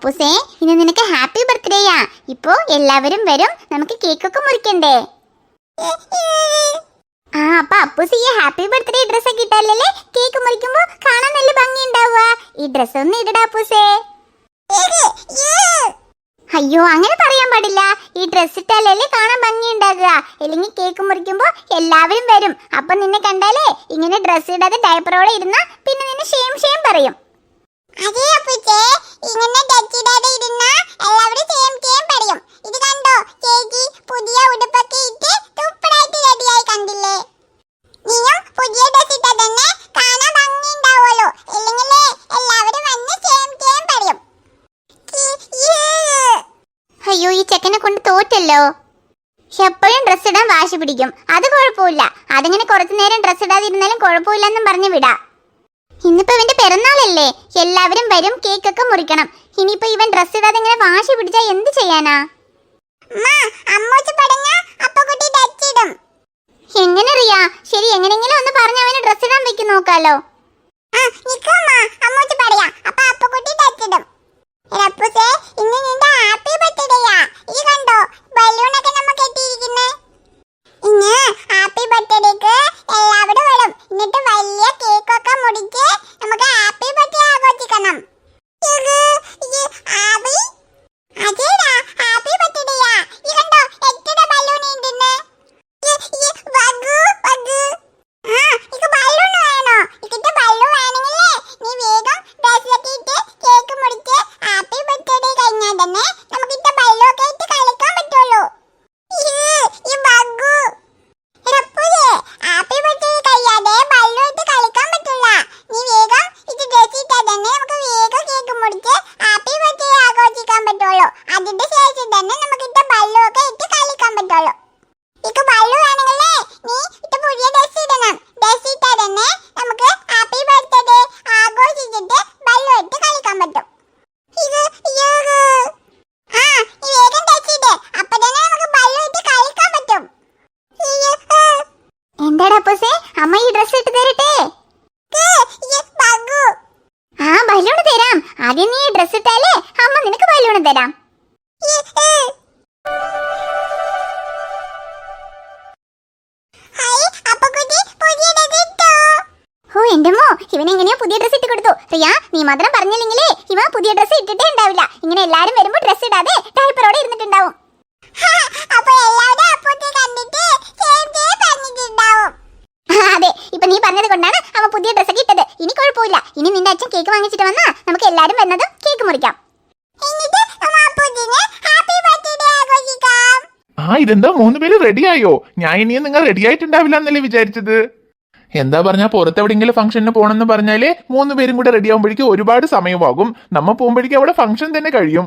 അപ്പൂസേ, ഇന്ന് നിനക്ക് ഹാപ്പി ബർത്ത്ഡേയാ. ഇപ്പോ എല്ലാവരും വരും, നമുക്ക് കേക്കൊക്കെ മുറിക്കണ്ടേ? അപ്പൊ അപ്പൂസ് ഈ ഹാപ്പി ബർത്ത്ഡേ ഡ്രസ് ഒക്കെ ഇട്ടാലല്ലേ കേക്ക് മുറിക്കുമ്പോ കാണാൻ നല്ല ഭംഗി ഉണ്ടാവുക. ഈ ഡ്രസ് ഒന്ന് ഇടടാ അപ്പൂസേ. അയ്യോ, അങ്ങനെ പറയാൻ പാടില്ല. ഈ ഡ്രസ് ഇട്ടാലല്ലേ കാണാൻ ഭംഗി ഉണ്ടാകുക. അല്ലെങ്കിൽ കേക്ക് മുറിക്കുമ്പോ എല്ലാവരും വരും. അപ്പൊ നിന്നെ കണ്ടാലേ ഇങ്ങനെ ഡ്രസ് ഇടാതെ ഡയപ്പറോടെ ഇരുന്ന പിന്നെ നിന്നെ ഷെയിം പറയും. അതെ അപ്പൂച്ചേ, ഇങ്ങനെ ഡച്ചിടാതെ ഇരുന്ന എല്ലാവരും ഷെയിം പറയും. ഇത് കണ്ടോ, ചേച്ചി പുതിയ ഉടുപ്പൊക്കെ ഇട്ട് സൂപ്പറായിട്ട് റെഡിയായി കണ്ടില്ലേ? നീയും പുതിയ ഡ്രസ് ഇട്ടാ തന്നെ കാണാൻ ഭംഗി ഉണ്ടാവുമല്ലോ. ഇല്ലെങ്കിലേ എല്ലാവരും വന്ന് ഷെയിം പറയും. അയ്യോ, ഈ ചെക്കനെ കൊണ്ട് തോറ്റല്ലോ. എപ്പോഴും ഡ്രസ് ഇടാൻ വാശി പിടിക്കും. അത് കുഴപ്പമില്ല. അതിങ്ങനെ കുറച്ചു നേരം ഡ്രസ് ഇടാതിരുന്നാലും കുഴപ്പമില്ലെന്നും പറഞ്ഞു വിടാ. ഇന്നിപ്പോ ഇവന്റെ പിറന്നാളല്ലേ, എല്ലാവരും വരും, കേക്കൊക്കെ മുറിക്കണം. ഇനിയിപ്പോ ഇവൻ ഡ്രസ് ഇടാതെ ഇങ്ങനെ വാശി പിടിച്ചാ എന്ത് ചെയ്യാനാ? എങ്ങനെ അറിയാ? ശരി, എങ്ങനെങ്കിലും ഒന്ന് പറഞ്ഞ അവന് ഡ്രസ് ഇടാൻ വെക്ക് നോക്കാലോ. ഹാപ്പി ബർത്ത്ഡേക്ക് എല്ലാവരും വരും. എന്നിട്ട് വലിയ കേക്കൊക്കെ മുറിച്ച് നമുക്ക് ഹാപ്പി ബർത്ത്ഡേ ആഘോഷിക്കണം. ഹാപ്പി ബർത്ത്ഡേയാ. ഈ കണ്ടോ, എത്ര ബലൂൺ ഉണ്ടെന്ന്. ബലൂൺ വേണോ? ഇതിന്റെ ബലൂൺ വേണമെങ്കിലേ നീ വേഗം ഡ്രസ്സൊക്കെ ഇട്ട് കേക്ക് മുറിച്ച് ഹാപ്പി ബർത്ത്ഡേ കഴിഞ്ഞാൽ തന്നെ നമുക്ക് ഇട്ട ബലൂൺ ഒക്കെ ഇട്ട് കളിക്കാൻ പറ്റുള്ളൂ. ഹാപ്പി ബർത്ത്ഡേ കഴിയാതെ ബലൂൺ ഇട്ട് കളിക്കാൻ പറ്റില്ല. നീ വേഗം ഇത് ഡ്രസ് ഇട്ടാൽ തന്നെ നമുക്ക് വേഗം കേക്ക് മുറിച്ച് ഹാപ്പി ബർത്ത്ഡേ ആഘോഷിക്കാൻ പറ്റുള്ളൂ. അതിന്റെ ശേഷം തന്നെ നമുക്ക് ഇട്ട ബലൂൺ ഒക്കെ ഇട്ട് കളിക്കാൻ പറ്റുള്ളൂ. ഇക്ക് ബലൂൺ വേണമെങ്കിലേ നീ ഇട്ട് പുതിയ ഡ്രസ് ഇടണം. ഡ്രസ് ഇട്ടാൽ തന്നെ നമുക്ക് ഹാപ്പി ബർത്ത്ഡേ ആഘോഷിച്ചിട്ട് ബലൂൺ ഇട്ട് കളിക്കാൻ പറ്റും. നീ വേഗം ഡ്രസ് ഇട്, അപ്പൊ തന്നെ നമുക്ക് ബലൂൺ ഇട്ട് കളിക്കാൻ പറ്റും. എന്താടാ അപ്പൂസേ, അമ്മ ഈ ഡ്രസ് ഇട്ട് തരട്ടെ? ബലൂൺ തരാം. ആദ്യം നീ ഡ്രസ് ഇട്ടാലേ അമ്മ നിനക്ക് ബലൂൺ തരാം. ഓ എന്റെ മോ, ഇവൻ എങ്ങനെയോ പുതിയ ഡ്രസ് ഇട്ട് കൊടുത്തു. റിയ, നീ മാത്രം പറഞ്ഞില്ലെങ്കിലേ ഇവൻ പുതിയ ഡ്രസ് ഇട്ടിട്ടേ ഉണ്ടാവില്ല. ഇങ്ങനെ എല്ലാരും വരുമ്പോ ഡ്രസ് ഇടാതെ ഡയപ്പറോടെ ഇരുന്നിട്ടുണ്ടാവും. അതെ, ഇപ്പൊ നീ പറഞ്ഞത് കൊണ്ടാണ് അവൻ പുതിയ ഡ്രസ്സൊക്കെ ഇട്ടത്. ഇനി കുഴപ്പമില്ല. ഇനി നിന്റെ അച്ഛൻ കേക്ക് വാങ്ങിച്ചിട്ട് വന്നാ നമുക്ക് എല്ലാരും വരുന്നതും കേക്ക് മുറിക്കാം. ഇതെന്താ 3 പേര് റെഡിയായോ? ഞാൻ ഇനിയും നിങ്ങൾ റെഡി ആയിട്ടുണ്ടാവില്ല എന്നല്ലേ വിചാരിച്ചത്. എന്താ പറഞ്ഞാ പുറത്തെവിടെയെങ്കിലും ഫംഗ്ഷന് പോകണമെന്ന് പറഞ്ഞാലേ 3 പേരും കൂടെ റെഡി ആകുമ്പോഴേക്കും ഒരുപാട് സമയമാകും. നമ്മ പോകുമ്പോഴേക്കും അവിടെ ഫംഗ്ഷൻ തന്നെ കഴിയും.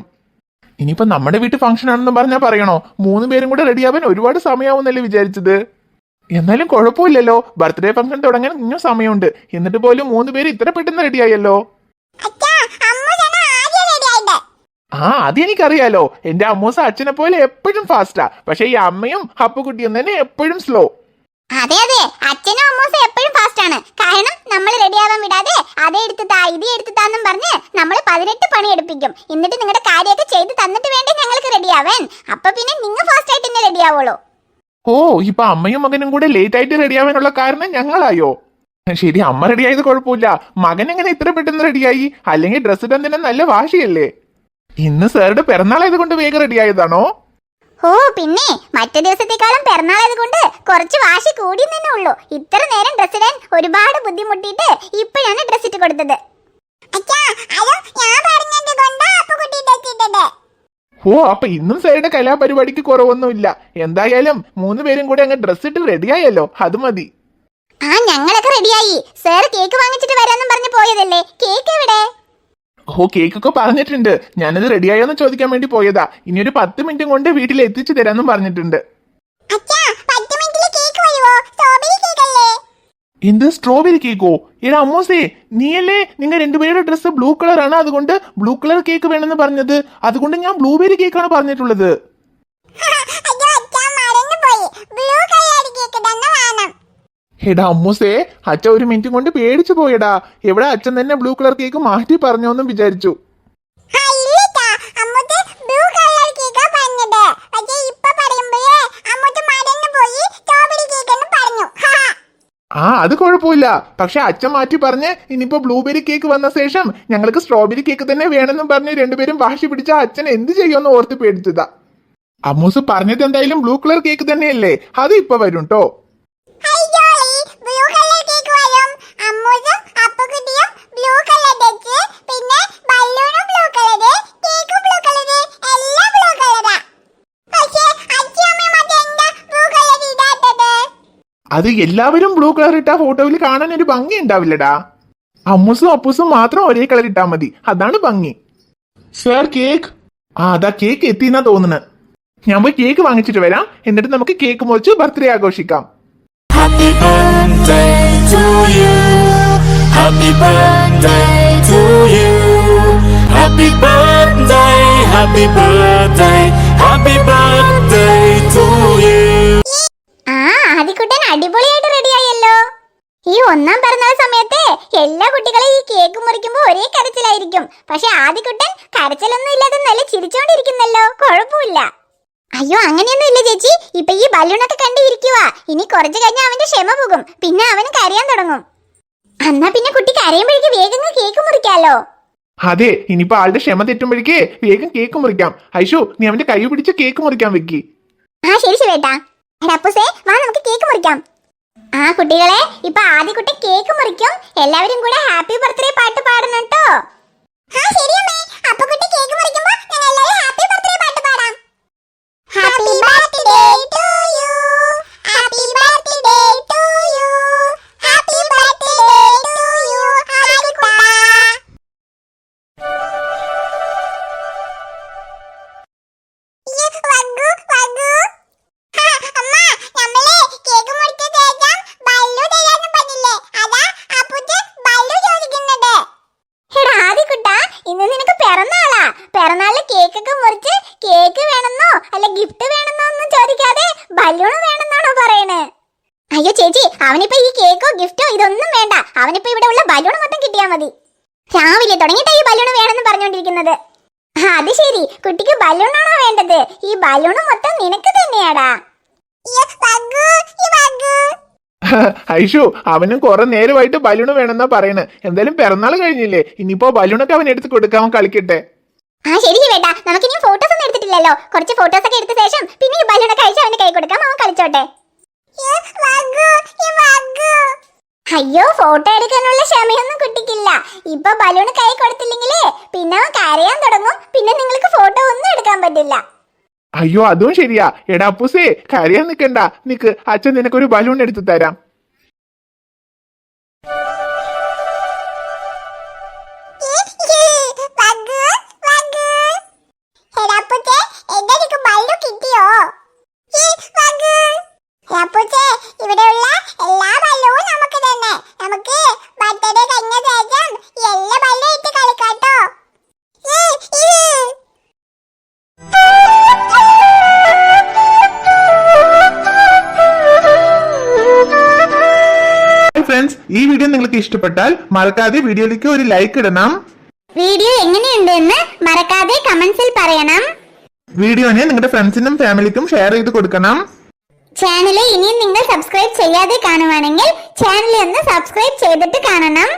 ഇനിയിപ്പോ നമ്മുടെ വീട്ടിൽ ഫംഗ്ഷൻ ആണെന്ന് പറഞ്ഞാൽ പറയണോ? 3 പേരും കൂടെ റെഡിയാവാൻ ഒരുപാട് സമയമാവുന്നല്ലേ വിചാരിച്ചത്. എന്നാലും കുഴപ്പമില്ലല്ലോ, ബർത്ത്ഡേ ഫംഗ്ഷൻ തുടങ്ങാൻ ഇനിയും സമയമുണ്ട്. എന്നിട്ട് പോലും 3 പേര് ഇത്ര പെട്ടെന്ന് റെഡിയായല്ലോ. അതെനിക്കറിയാലോ. എന്റെ അമ്മൂസ അച്ഛനെ പോലെ എപ്പോഴും ഫാസ്റ്റാ. പക്ഷെ ഈ അമ്മയും അപ്പുകുട്ടിയും തന്നെ എപ്പോഴും സ്ലോ. അതെ, അച്ഛനും അമ്മൂസും എപ്പോഴും ഫാസ്റ്റ് ആണ്. കാരണം നമ്മൾ റെഡി ആവാൻ വിടാതെ അതേ എടുത്തിട്ടാ ഇതേ എടുത്തിട്ടാന്നും പറഞ്ഞ് നമ്മൾ 18 പണി എടുപ്പിക്കും. എന്നിട്ട് നിങ്ങളുടെ കാര്യമൊക്കെ ചെയ്ത് തന്നിട്ട് വേണ്ടേ ഞങ്ങൾക്ക് റെഡി ആവാൻ. അപ്പൊ പിന്നെ നിങ്ങൾ ഫാസ്റ്റ് ആയിട്ട് തന്നെ റെഡി ആവുള്ളൂ. ഇപ്പൊ അമ്മയും മകനും കൂടെ ലേറ്റ് ആയിട്ട് റെഡിയാവാനുള്ള കാരണം ഞങ്ങളായോ? ശരി, അമ്മ റെഡിയായത് കുഴപ്പമില്ല. മകൻ എങ്ങനെ ഇത്ര പെട്ടെന്ന് റെഡിയായി? അല്ലെങ്കിൽ ഡ്രസ് ഇടാൻ തന്നെ നല്ല വാശിയല്ലേ? ഇന്ന് സാറുടെ പിറന്നാളായത് കൊണ്ട് വേഗം റെഡിയായതാണോ? പിന്നെ മറ്റു ദിവസത്തെക്കാളും പിറന്നാളായത് കൊണ്ട് കുറച്ച് വാശി കൂടി തന്നെ ഉള്ളൂ. ഇത്ര നേരം ഡ്രസ് ഇടാൻ ഒരുപാട് ബുദ്ധിമുട്ടിയിട്ട് ഇപ്പോഴാണ് ഡ്രസ് ഇട്ട് കൊടുത്തത്. അപ്പൊ ഇന്നും സാറുടെ കലാപരിപാടിക്ക് കുറവൊന്നുമില്ല. എന്തായാലും 3 പേരും കൂടെ അങ്ങ് ഡ്രസ് ഇട്ട് റെഡിയായല്ലോ, അത് മതി. ഞങ്ങളൊക്കെ റെഡിയായി. സാർ കേക്ക് വാങ്ങിച്ചിട്ട് വരാന്നും പറഞ്ഞു പോയതല്ലേ, കേക്ക് എവിടെ? കേക്കൊക്കെ പറഞ്ഞിട്ടുണ്ട്. ഞാനത് റെഡിയായോന്ന് ചോദിക്കാൻ വേണ്ടി പോയതാ. ഇനി ഒരു 10 മിനിറ്റും കൊണ്ട് വീട്ടിൽ എത്തിച്ചു തരാന്നും പറഞ്ഞിട്ടുണ്ട്. എന്ത് സ്ട്രോബെറി കേക്കോ? എടാ അമ്മൂസേ, നീയല്ലേ നിങ്ങൾ 2 പേരുടെ ഡ്രസ്സ് ബ്ലൂ കളർ ആണ്, അതുകൊണ്ട് ബ്ലൂ കളർ കേക്ക് വേണമെന്ന് പറഞ്ഞത്. അതുകൊണ്ട് ഞാൻ ബ്ലൂബെറി കേക്കാണ് പറഞ്ഞിട്ടുള്ളത്. എടാ അമ്മൂസേ, അച്ഛൻ 1 മിനിറ്റ് കൊണ്ട് പേടിച്ചു പോയടാ. എവിടെ അച്ഛൻ തന്നെ ബ്ലൂ കളർ കേക്ക് മാറ്റി പറഞ്ഞോന്നും വിചാരിച്ചു. അത് കുഴപ്പമില്ല. പക്ഷെ അച്ഛൻ മാറ്റി പറഞ്ഞ് ഇനിയിപ്പോ ബ്ലൂബെറി കേക്ക് വന്ന ശേഷം ഞങ്ങൾക്ക് സ്ട്രോബെറി കേക്ക് തന്നെ വേണമെന്നും പറഞ്ഞ് രണ്ടുപേരും വാശി പിടിച്ച അച്ഛൻ എന്ത് ചെയ്യുമെന്ന് ഓർത്ത് പേടിച്ചതാ. അമ്മൂസ് പറഞ്ഞത് എന്തായാലും ബ്ലൂ കളർ കേക്ക് തന്നെയല്ലേ, അത് ഇപ്പൊ വരും കേട്ടോ. High Jolly, blue colour cake വരും. അമ്മൂസും അപ്പുകുട്ടിയും ബ്ലൂ കളർ വെച്ച്, പിന്നെ ബലൂണും ബ്ലൂ കളറ്, കേക്കും ബ്ലൂ കളറ്, എല്ലാം ബ്ലൂ കളറാ. പക്ഷേ അച്ഛനും അതെന്താ ബ്ലൂ കളർ ഇടാത്തത്? അത് എല്ലാവരും ബ്ലൂ കളർ ഇട്ടാ ഫോട്ടോയിൽ കാണാൻ ഒരു ഭംഗി ഉണ്ടാവില്ലടാ. അമ്മൂസും അപ്പൂസും മാത്രം ഒരേ കളർ ഇട്ടാ മതി, അതാണ് ഭംഗി. Sir cake. അതാ കേക്ക് എത്തിന്നാ തോന്നുന്നത്. ഞാൻ പോയി കേക്ക് വാങ്ങിച്ചിട്ട് വരാം, എന്നിട്ട് നമുക്ക് കേക്ക് മുറിച്ച് ബർത്ത്ഡേ ആഘോഷിക്കാം. Happy birthday to you. Happy birthday to you. Happy birthday, happy birthday, happy birthday to you. Adikuttan അടിപൊളിയായിട്ട് റെഡിയായല്ലോ. ഈ ഒന്നാം പിറന്നാൾ സമയത്ത് എല്ലാ കുട്ടികളും ഈ കേക്ക് മുറിക്കുമ്പോ ഒരേ കരച്ചിലായിരിക്കും. പക്ഷെ ആദിക്കുട്ടൻ കരച്ചിലൊന്നും ഇല്ലാതെ നല്ല ചിരിച്ചോണ്ടിരിക്കുന്നല്ലോ, കുഴപ്പമില്ല. അയ്യോ അങ്ങനെയൊന്നും ഇല്ല ചേച്ചി, ഇപ്പൊ ഈ ബലൂണൊക്കെ കണ്ടിരിക്കുക. ഇനി കുറച്ചു കഴിഞ്ഞാൽ അവന്റെ ക്ഷമ പോകും, പിന്നെ അവന് കരയാൻ തുടങ്ങും. എന്നാ പിന്നെ കുട്ടി കരയുമ്പോഴേക്ക് വേഗം കേക്ക് മുറിക്കാലോ. അതെ, ഇനിയിപ്പോ ആളുടെ ക്ഷമ തെറ്റുമ്പോഴേക്ക് വേഗം കേക്ക് മുറിക്കാം. ഐഷു, നീ അവന്റെ കൈ പിടിച്ച് കേക്ക് മുറിക്കാൻ വെക്കി. ശരി ശിവേട്ടാ. അപ്പൂസേ വാ, നമുക്ക് കേക്ക് മുറിക്കാം. കുട്ടികളെ, ഇപ്പൊ ആദ്യക്കുട്ടി കേക്ക് മുറിക്കും. എല്ലാവരും കൂടെ ഹാപ്പി ബർത്ത്ഡേ പാട്ട് പാടണം കേട്ടോ. ശരിയമ്മേ, അപ്പുകുട്ടി കേക്ക് മുറിക്കുമ്പോ ഞങ്ങൾ എല്ലാവരും ഹാപ്പി ബർത്ത്ഡേ പാട്ട് പാടാം. Happy birthday to you, happy birthday to you, happy birthday to you ആദിക്കുട്ടാ. വഗു വഗു. അമ്മ, നമ്മളെ കേക്ക് മുറിച്ച ശേഷം ബല്ലു തരാന്ന് പറഞ്ഞില്ലേ, അതാ അപ്പുട്ട് ബല്ലു ചോദിക്കുന്നത്. എടാ ആദിക്കുട്ടാ, ഇന്ന് നിനക്ക് പിറന്നാളാ. പിറന്നാളില് കേക്കൊക്കെ മുറിച്ച് കേക്ക് വേണമെന്നോ അല്ല ഗിഫ്റ്റ് വേണമെന്നോ ഒന്നും ചോദിക്കാതെ ബലൂൺ വേണമെന്നാണോ പറയണേ? അയ്യോ ചേച്ചി, അവനിപ്പോ ഈ കേക്കോ ഗിഫ്റ്റോ ഇതൊന്നും വേണ്ട. അവനിപ്പോ ഇവിടെ ഉള്ള ബലൂൺ മൊത്തം കിട്ടിയാ മതി. രാവിലെ തുടങ്ങിയിട്ടാ ഈ ബലൂൺ വേണമെന്ന് പറഞ്ഞോണ്ടിരിക്കുന്നത്. അത് ശരി, കുട്ടിക്ക് ബലൂണാണോ വേണ്ടത്? ഈ ബലൂൺ മൊത്തം നിനക്ക് തന്നെയാടാ. ഐഷു, അവനും കുറെ നേരമായിട്ട് ബലൂണ് വേണമെന്നാ പറയണേ. എന്തായാലും പിറന്നാൾ കഴിഞ്ഞില്ലേ, ഇനിയിപ്പോ ബലൂണൊക്കെ അവൻ എടുത്ത് കൊടുക്കാൻ, അവൻ കളിക്കട്ടെ. ശരി ശിവേട്ടാ, നമുക്ക് ഇനി ഫോട്ടോസ് ഒന്നും എടുത്തിട്ടില്ലല്ലോ. കുറച്ച് ഫോട്ടോസ് ഒക്കെ എടുത്ത ശേഷം പിന്നെ ഈ ബലൂണൊക്കെ അയച്ച് അവന്റെ കൈ കൊടുക്കാം, അവൻ കളിച്ചോട്ടെ. അയ്യോ, ഫോട്ടോ എടുക്കാനുള്ള ക്ഷമയൊന്നും കുട്ടിക്കില്ല. ഇപ്പൊ ബലൂൺ കൈ കൊടുത്തില്ലെങ്കിലേ പിന്നെ അവൻ കരയാൻ തുടങ്ങും. പിന്നെ നിങ്ങൾക്ക് ഫോട്ടോ ഒന്നും എടുക്കാൻ പറ്റില്ല. അയ്യോ, അതും ശരിയാ. എടാ അപ്പൂസേ, കരയാൻ നിക്കണ്ട, നിക്ക്, അച്ഛൻ നിനക്കൊരു ബലൂൺ എടുത്തു തരാം. ഇവിടെയുള്ള എല്ലാ ബലൂണും നമുക്ക് തന്നെ. നമുക്ക് ബർത്ത്ഡേ കഴിഞ്ഞ ശേഷം എല്ലാ ബലൂണും ഇട്ട് കളിക്കാട്ടോ. ഫ്രണ്ട്സ്, ഈ വീഡിയോ നിങ്ങൾക്ക് ഇഷ്ടപ്പെട്ടാൽ മറക്കാതെ വീഡിയോയിലേക്ക് ഒരു ലൈക്ക് ഇടണം. വീഡിയോ എങ്ങനെയുണ്ടെന്ന് മറക്കാതെ കമന്റ്സിൽ പറയണം. വീഡിയോനെ നിങ്ങളുടെ ഫ്രണ്ട്സിനും ഫാമിലിക്കും ഷെയർ ചെയ്ത് കൊടുക്കണം. ചാനൽ ഇനിയും നിങ്ങൾ സബ്സ്ക്രൈബ് ചെയ്യാതെ കാണുവാണെങ്കിൽ ചാനൽ ഒന്ന് സബ്സ്ക്രൈബ് ചെയ്തിട്ട് കാണണം.